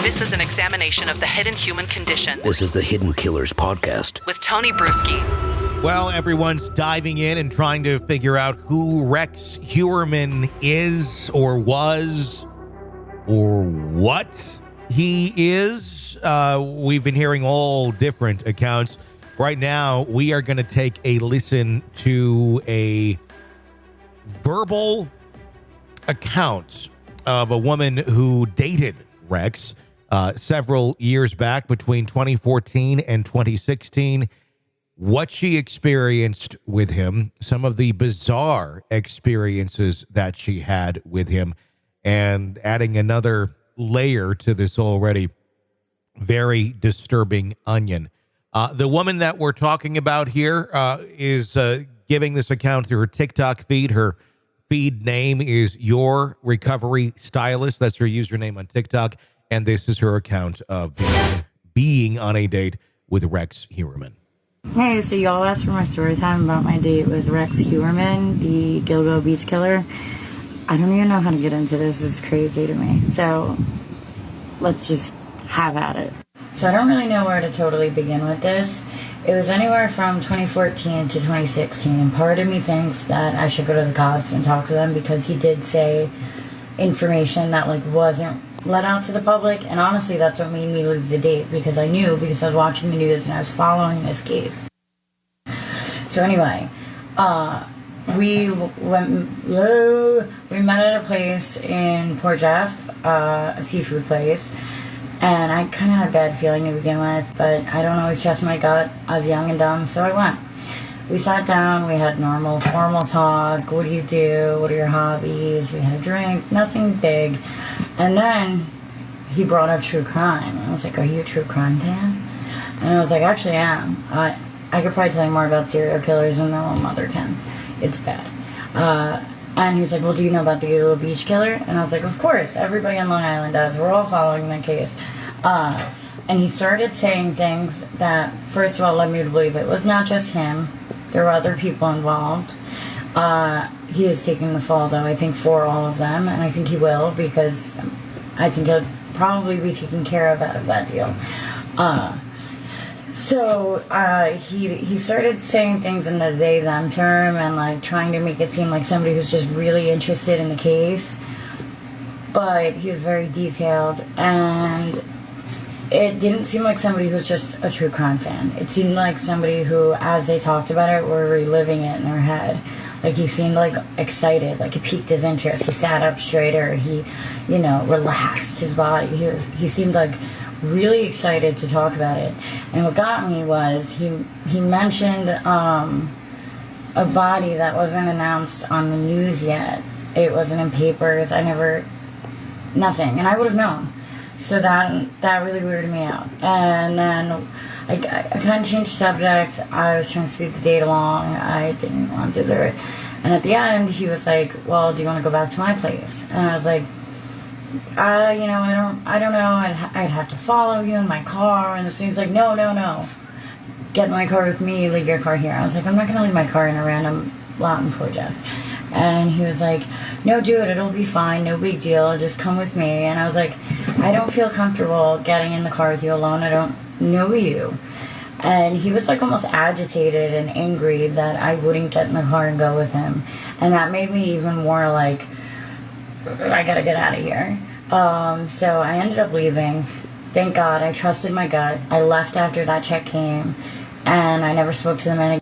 This is an examination of the hidden human condition. This is the Hidden Killers podcast With Tony Bruschi. Well, everyone's diving in and trying to figure out who Rex Heuermann is or was or what he is. We've been hearing all different accounts. Right now, we are going to take a listen to a verbal account of a woman who dated Rex several years back between 2014 and 2016. What she experienced with him, some of the bizarre experiences that she had with him, and adding another layer to this already very disturbing onion. The woman that we're talking about here is giving this account through her TikTok feed. Her feed name is Your Recovery Stylist. That's her username on TikTok. And this is her account of being on a date with Rex Heuermann. Hey, so y'all asked for my story time about my date with Rex Heuermann, the Gilgo Beach Killer. I don't even know how to get into this. It's crazy to me. So let's just have at it. So I don't really know where to totally begin with this. It was anywhere from 2014 to 2016, and part of me thinks that I should go to the cops and talk to them because he did say information that wasn't let out to the public, and honestly that's what made me lose the date, because I was watching the news and I was following this case. So anyway, we met at a place in Port Jeff, a seafood place, and I kind of had a bad feeling to begin with, but I don't always trust my gut. I was young and dumb, so I went. We sat down, we had normal, formal talk. What do you do? What are your hobbies? We had a drink, nothing big. And then he brought up true crime. I was like, are you a true crime fan? And I was like, actually I am. I could probably tell you more about serial killers than their own mother can. It's bad. And he was like, well, do you know about the Gilgo Beach Killer? And I was like, of course, everybody on Long Island does. We're all following that case. And he started saying things that, first of all, led me to believe it was not just him. There were other people involved. He is taking the fall, though, I think, for all of them. And I think he will, because I think he'll probably be taken care of out of that deal. So he started saying things in the they-them term and trying to make it seem like somebody who's just really interested in the case. But he was very detailed, and it didn't seem like somebody who was just a true crime fan. It seemed like somebody who, as they talked about it, were reliving it in their head. He seemed excited, he piqued his interest. He sat up straighter. He, relaxed his body. He seemed really excited to talk about it. And what got me was he mentioned a body that wasn't announced on the news yet. It wasn't in papers. Nothing. And I would have known. So that really weirded me out. And then I kind of changed subject. I was trying to speed the date along. I didn't want to do it. And at the end, he was like, well, do you want to go back to my place? And I was like, I don't know. I'd have to follow you in my car. And the thing's like, no. Get in my car with me. Leave your car here. I was like, I'm not going to leave my car in a random lot in Port Jeff. And he was like, no, do it. It'll be fine. No big deal. Just come with me. And I was like, I don't feel comfortable getting in the car with you alone. I don't know you. And he was almost agitated and angry that I wouldn't get in the car and go with him. And that made me even more I gotta get out of here. So I ended up leaving. Thank God. I trusted my gut. I left after that check came, and I never spoke to them again.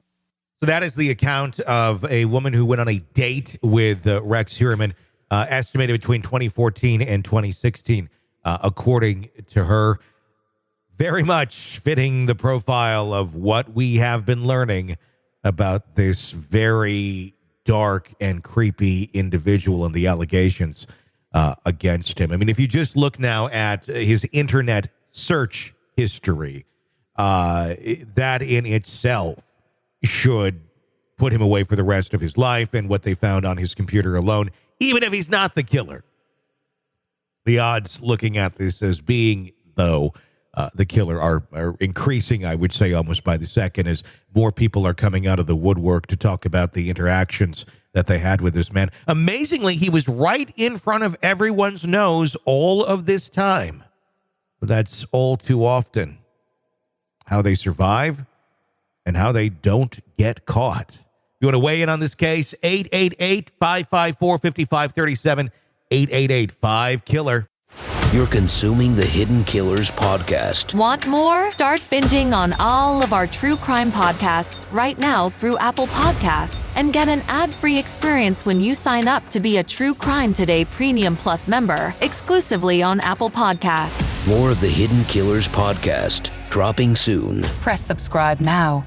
So that is the account of a woman who went on a date with Rex Heuermann, estimated between 2014 and 2016, according to her. Very much fitting the profile of what we have been learning about this very dark and creepy individual and the allegations against him. I mean, if you just look now at his internet search history, that in itself should put him away for the rest of his life, and what they found on his computer alone, even if he's not the killer. The odds looking at this as being, though, the killer are increasing, I would say, almost by the second, as more people are coming out of the woodwork to talk about the interactions that they had with this man. Amazingly, he was right in front of everyone's nose all of this time. But that's all too often how they survive and how they don't get caught. You want to weigh in on this case? 888-554-5537, 888-5-KILLER. You're consuming the Hidden Killers podcast. Want more? Start binging on all of our true crime podcasts right now through Apple Podcasts and get an ad-free experience when you sign up to be a True Crime Today Premium Plus member exclusively on Apple Podcasts. More of the Hidden Killers podcast dropping soon. Press subscribe now.